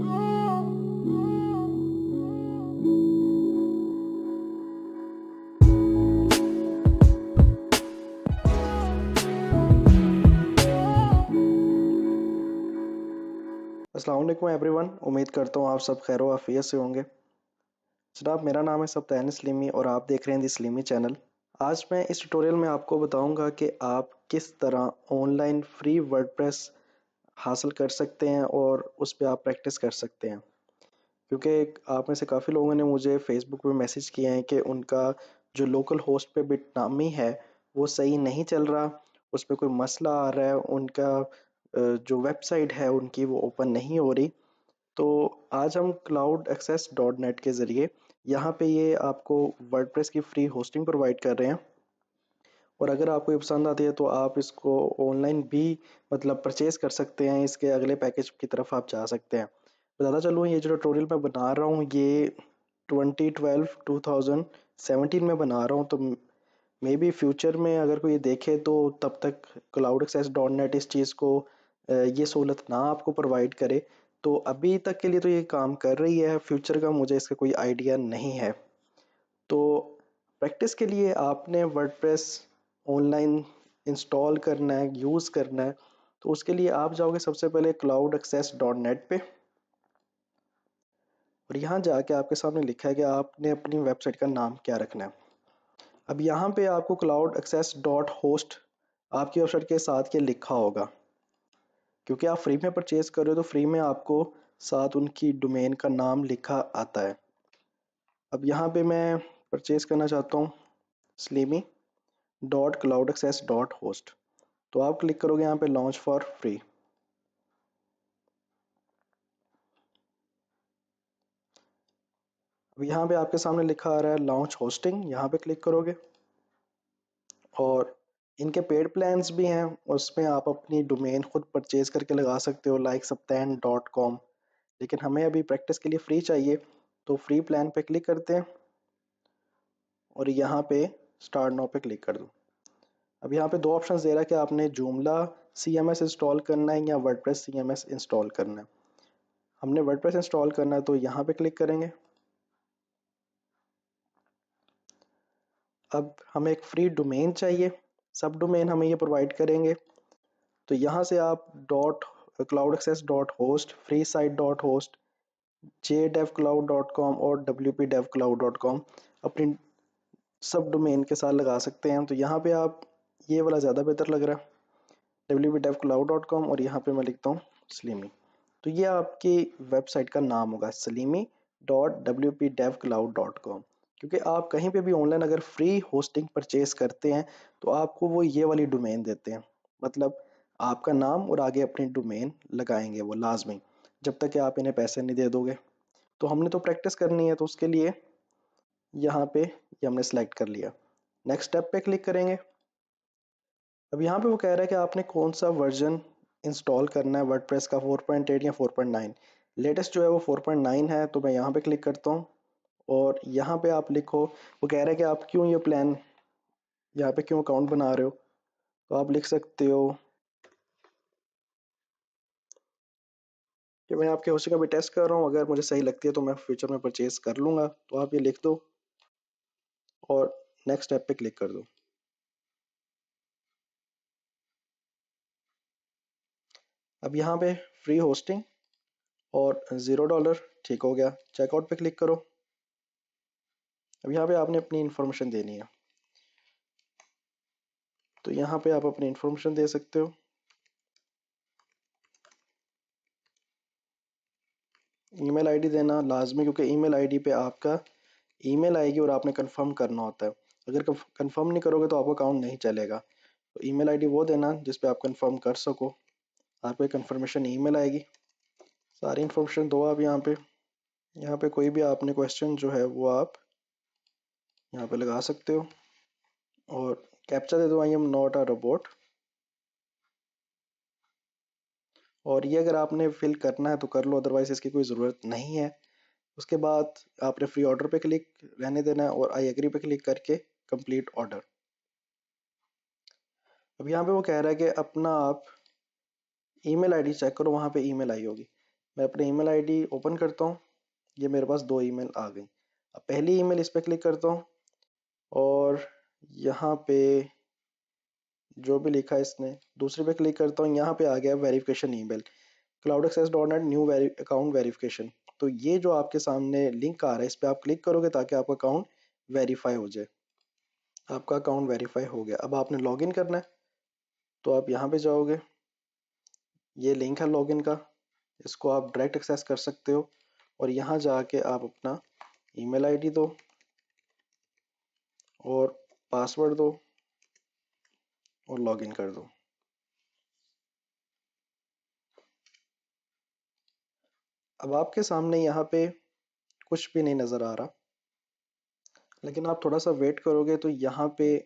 अस्सलाम वालेकुम एवरीवन। उम्मीद करता हूँ आप सब खैर आफियत से होंगे। जनाब, मेरा नाम है सब्तान सलीमी और आप देख रहे हैं दी सलीमी चैनल। आज मैं इस ट्यूटोरियल में आपको बताऊंगा कि आप किस तरह ऑनलाइन फ्री वर्डप्रेस हासिल कर सकते हैं और उस पर आप प्रैक्टिस कर सकते हैं। क्योंकि आप में से काफ़ी लोगों ने मुझे फेसबुक पे मैसेज किए हैं कि उनका जो लोकल होस्ट पे बिटनामी है वो सही नहीं चल रहा, उस पर कोई मसला आ रहा है, उनका जो वेबसाइट है उनकी वो ओपन नहीं हो रही। तो आज हम क्लाउड एक्सेस डॉट नेट के ज़रिए यहाँ पे ये आपको वर्डप्रेस की फ्री होस्टिंग प्रोवाइड कर रहे हैं। और अगर आपको ये पसंद आती है तो आप इसको ऑनलाइन भी मतलब परचेज़ कर सकते हैं। इसके अगले पैकेज की तरफ आप जा सकते हैं। बताता चलूँ, ये जो ट्यूटोरियल मैं बना रहा हूँ ये 2017 में बना रहा हूँ। तो मे बी फ्यूचर में अगर कोई ये देखे तो तब तक क्लाउड एक्सेस डॉट नेट इस चीज़ को ये सहूलत ना आपको प्रोवाइड करे। तो अभी तक के लिए तो ये काम कर रही है, फ्यूचर का मुझे इसका कोई आइडिया नहीं है। तो प्रैक्टिस के लिए आपने वर्डप्रेस ऑनलाइन इंस्टॉल करना है, यूज़ करना है। तो उसके लिए आप जाओगे सबसे पहले क्लाउड एक्सेस डॉट नेट पे और यहाँ जाके आपके सामने लिखा है कि आपने अपनी वेबसाइट का नाम क्या रखना है। अब यहाँ पे आपको क्लाउड एक्सेस डॉट होस्ट आपकी वेबसाइट के साथ के लिखा होगा। क्योंकि आप फ्री में परचेज कर रहे हो तो फ्री में आपको साथ उनकी डोमेन का नाम लिखा आता है। अब यहाँ पे मैं परचेज करना चाहता हूँ स्लीमी dot cloud access dot host. तो आप क्लिक करोगे यहाँ पे लॉन्च फॉर फ्री। अब यहाँ पे आपके सामने लिखा आ रहा है लॉन्च होस्टिंग, यहाँ पे क्लिक करोगे और इनके पेड प्लान्स भी हैं, उसमें आप अपनी डोमेन खुद परचेज करके लगा सकते हो लाइक saptan.com। लेकिन हमें अभी प्रैक्टिस के लिए फ्री चाहिए तो फ्री प्लान पे क्लिक करते हैं और यहाँ पे स्टार्ट नाउ पे क्लिक कर दो। अब यहाँ पे दो ऑप्शंस दे रहा है कि आपने जूमला CMS इंस्टॉल करना है या वर्डप्रेस CMS इंस्टॉल करना है। हमने वर्डप्रेस इंस्टॉल करना है तो यहाँ पे क्लिक करेंगे। अब हमें एक फ्री डोमेन चाहिए, सब डोमेन हमें ये प्रोवाइड करेंगे। तो यहाँ से आप dot cloud access dot host, free site dot host, jdevcloud.com और wpdevcloud.com अपनी सब डोमेन के साथ लगा सकते हैं। तो यहाँ पे आप ये वाला ज़्यादा बेहतर लग रहा है wpdevcloud.com और यहाँ पे मैं लिखता हूँ सलीमी। तो ये आपकी वेबसाइट का नाम होगा salimi.wpdevcloud.com। क्योंकि आप कहीं पे भी ऑनलाइन अगर फ्री होस्टिंग परचेज करते हैं तो आपको वो ये वाली डोमेन देते हैं। मतलब आपका नाम और आगे अपनी डोमेन लगाएंगे वो लाजमी, जब तक कि आप इन्हें पैसे नहीं दे दोगे। तो हमने तो प्रैक्टिस करनी है तो उसके लिए यहाँ पे ये हमने सेलेक्ट कर लिया। नेक्स्ट स्टेप पे क्लिक करेंगे। अब यहाँ पे वो कह रहा है कि आपने कौन सा वर्जन इंस्टॉल करना है वर्डप्रेस का, 4.8 या 4.9। लेटेस्ट जो है वो 4.9 है तो मैं यहाँ पे क्लिक करता हूँ और यहाँ पे आप लिखो। वो कह रहा है कि आप क्यों ये प्लान यहाँ पे क्यों अकाउंट बना रहे हो। तो आप लिख सकते हो कि मैं आपके होस्टिंग का भी टेस्ट कर रहा हूँ, अगर मुझे सही लगती है तो मैं फ्यूचर में परचेज कर लूँगा। तो आप ये लिख दो और नेक्स्ट स्टेप पे क्लिक कर दो। अब यहाँ पे फ्री होस्टिंग और $0 ठीक हो गया। चेकआउट पे क्लिक करो। अब यहाँ पे आपने अपनी इंफॉर्मेशन देनी है तो यहाँ पे आप अपनी इंफॉर्मेशन दे सकते हो। ईमेल आईडी देना लाजमी, क्योंकि ईमेल आईडी पे आपका ईमेल आएगी और आपने कंफर्म करना होता है। अगर कंफर्म नहीं करोगे तो आपका अकाउंट नहीं चलेगा। तो ईमेल आईडी वो देना जिस पे आप कंफर्म कर सको। आपको एक कंफर्मेशन ईमेल आएगी। सारी इंफॉर्मेशन दो आप यहाँ पे। यहाँ पे कोई भी आपने क्वेश्चन जो है वो आप यहाँ पे लगा सकते हो और कैप्चा दे दो, I am not a robot. और ये अगर आपने फिल करना है तो कर लो, अदरवाइज इसकी कोई ज़रूरत नहीं है। उसके बाद आपने फ्री ऑर्डर पे क्लिक रहने देना है और आई एग्री पे क्लिक करके कंप्लीट ऑर्डर। अब यहाँ पे वो कह रहा है कि अपना आप ईमेल आईडी चेक करो, वहाँ पे ईमेल आई होगी। मैं अपने ईमेल आईडी ओपन करता हूँ। ये मेरे पास 2 ईमेल आ गई। अब पहली ईमेल इस पे क्लिक करता हूँ और यहाँ पे जो भी लिखा है इसने, दूसरे पे क्लिक करता हूँ, यहाँ पे आ गया verification email, cloudaccess.net new account verification. तो ये जो आपके सामने लिंक आ रहा है, इस पे आप क्लिक करोगे ताकि आपका अकाउंट वेरीफाई हो जाए। आपका अकाउंट वेरीफाई हो गया। अब आपने लॉगिन करना है, तो आप यहाँ पे जाओगे, ये लिंक है लॉगिन का, इसको आप डायरेक्ट एक्सेस कर सकते हो और यहाँ जाके आप अपना ईमेल आईडी दो और पासवर्ड दो और लॉगिन कर दो। अब आपके सामने यहाँ पे कुछ भी नहीं नज़र आ रहा, लेकिन आप थोड़ा सा वेट करोगे तो यहाँ पे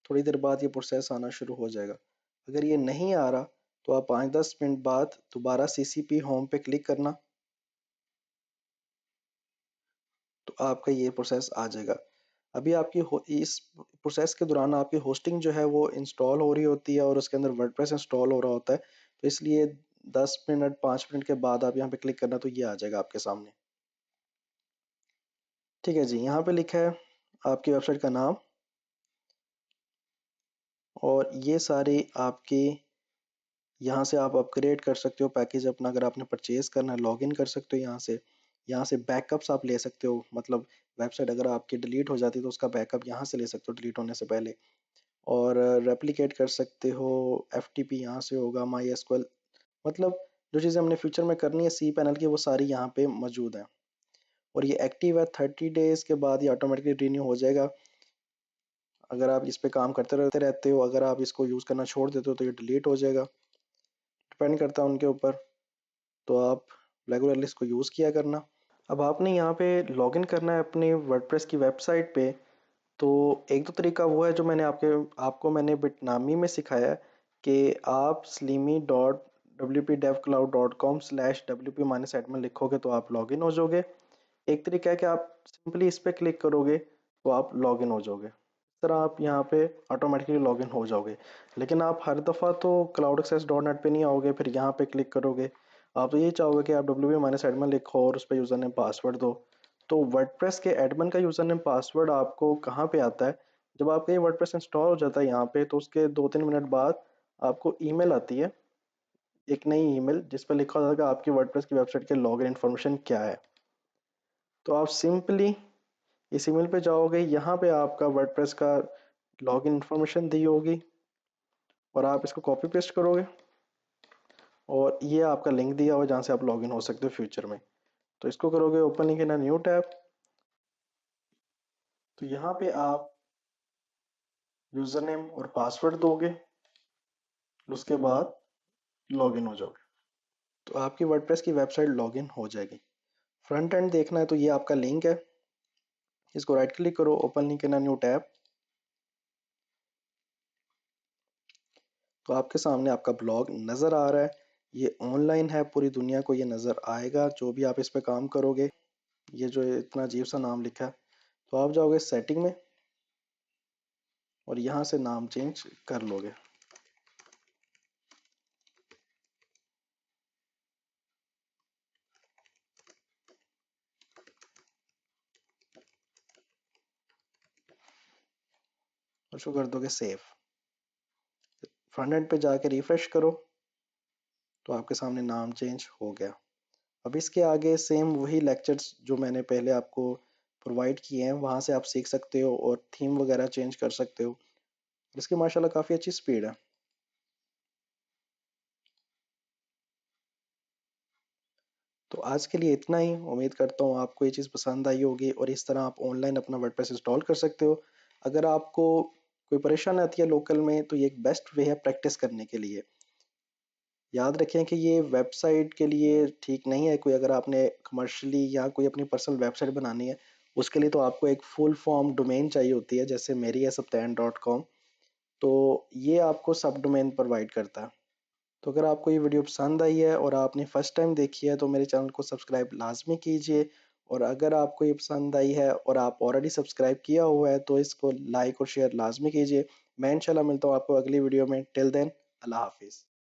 थोड़ी देर बाद ये प्रोसेस आना शुरू हो जाएगा। अगर ये नहीं आ रहा तो आप 5-10 मिनट बाद दोबारा CCP होम पे क्लिक करना, तो आपका ये प्रोसेस आ जाएगा। अभी आपकी इस प्रोसेस के दौरान आपकी होस्टिंग जो है वो इंस्टॉल हो रही होती है और उसके अंदर वर्डप्रेस इंस्टॉल हो रहा होता है, तो इसलिए 10 मिनट 5 मिनट के बाद आप यहाँ पे क्लिक करना, तो ये आ जाएगा आपके सामने। ठीक है जी, यहाँ पे लिखा है आपकी वेबसाइट का नाम और ये सारे आपके, यहाँ से आप अपग्रेड कर सकते हो पैकेज अपना, अगर आपने परचेज करना है लॉगिन कर सकते हो यहाँ से बैकअप्स आप ले सकते हो, मतलब वेबसाइट अगर आपकी डिलीट हो जाती है तो उसका बैकअप यहाँ से ले सकते हो डिलीट होने से पहले। और रेप्लिकेट कर सकते हो, FTP यहाँ से होगा, MySQL, मतलब जो चीज़ें हमने फ्यूचर में करनी है सी पैनल की वो सारी यहाँ पे मौजूद हैं। और ये एक्टिव है, 30 डेज के बाद ये ऑटोमेटिकली रिन्यू हो जाएगा अगर आप इस पे काम करते रहते हो। अगर आप इसको यूज़ करना छोड़ देते हो तो ये डिलीट हो जाएगा, डिपेंड करता है उनके ऊपर। तो आप रेगुलरली इसको यूज़ किया करना। अब आपने यहाँ पे लॉगिन करना है अपने वर्डप्रेस की वेबसाइट पे, तो एक दो तरीका वो है जो मैंने आपको मैंने बिटनामी में सिखाया है कि आप slimy.wpdevcloud.com/wp-admin लिखोगे तो आप लॉगिन हो जाओगे। एक तरीका है कि आप सिंपली इस पे क्लिक करोगे तो आप लॉगिन हो जाओगे। इस तरह आप यहाँ पे ऑटोमेटिकली लॉगिन हो जाओगे। लेकिन आप हर दफ़ा तो cloudaccess.net पे नहीं आओगे, फिर यहाँ पे क्लिक करोगे। आप तो ये चाहोगे कि आप wp-admin लिखो और उस पर यूज़र नेम पासवर्ड दो। तो वर्डप्रेस के एडमिन का यूज़र नेम पासवर्ड आपको कहाँ पे आता है, जब आपका ये वर्डप्रेस इंस्टॉल हो जाता है यहाँ पे, तो उसके 2-3 मिनट बाद आपको ईमेल आती है, एक नई ईमेल जिस पर लिखा होता है कि आपकी वर्डप्रेस की वेबसाइट के लॉगिन इन्फॉर्मेशन क्या है। तो आप सिंपली इस ईमेल पे जाओगे, यहाँ पे आपका वर्डप्रेस का लॉगिन इन्फॉर्मेशन दी होगी और आप इसको कॉपी पेस्ट करोगे और ये आपका लिंक दिया हुआ जहाँ से आप लॉगिन हो सकते हो फ्यूचर में। तो इसको करोगे open link in a new tab, तो यहाँ पे आप यूज़र नेम और पासवर्ड दोगे, उसके बाद लॉगिन हो जाओगे, तो आपकी वर्डप्रेस की वेबसाइट लॉगिन हो जाएगी। फ्रंट एंड देखना है तो ये आपका लिंक है, इसको राइट क्लिक करो, open link in a new tab, तो आपके सामने आपका ब्लॉग नज़र आ रहा है। ये ऑनलाइन है, पूरी दुनिया को ये नज़र आएगा जो भी आप इस पे काम करोगे। ये जो इतना अजीब सा नाम लिखा है, तो आप जाओगे सेटिंग में और यहाँ से नाम चेंज कर लोगे। और उसको कर दोगे सेव। फ्रंट एंड पे जाके रिफ्रेश करो तो आपके सामने नाम चेंज हो गया। अब इसके आगे सेम वही लेक्चर्स जो मैंने पहले आपको प्रोवाइड किए हैं वहाँ से आप सीख सकते हो और थीम वगैरह चेंज कर सकते हो। इसकी माशाल्लाह काफ़ी अच्छी स्पीड है। तो आज के लिए इतना ही। उम्मीद करता हूँ आपको ये चीज़ पसंद आई होगी और इस तरह आप ऑनलाइन अपना वर्डप्रेस इंस्टॉल कर सकते हो। अगर आपको कोई परेशानी आती है लोकल में तो ये एक बेस्ट वे है प्रैक्टिस करने के लिए। याद रखें कि ये वेबसाइट के लिए ठीक नहीं है, कोई अगर आपने कमर्शियली या कोई अपनी पर्सनल वेबसाइट बनानी है उसके लिए तो आपको एक फुल फॉर्म डोमेन चाहिए होती है, जैसे मेरी है saptan.com, तो ये आपको सब डोमेन प्रोवाइड करता है। तो अगर आपको ये वीडियो पसंद आई है और आपने फर्स्ट टाइम देखी है तो मेरे चैनल को सब्सक्राइब लाजमी कीजिए, और अगर आपको ये पसंद आई है और आप ऑलरेडी सब्सक्राइब किया हुआ है तो इसको लाइक और शेयर लाजमी कीजिए। मैं इंशाल्लाह मिलता हूँ आपको अगली वीडियो में। टिल देन, अल्लाह हाफिज़।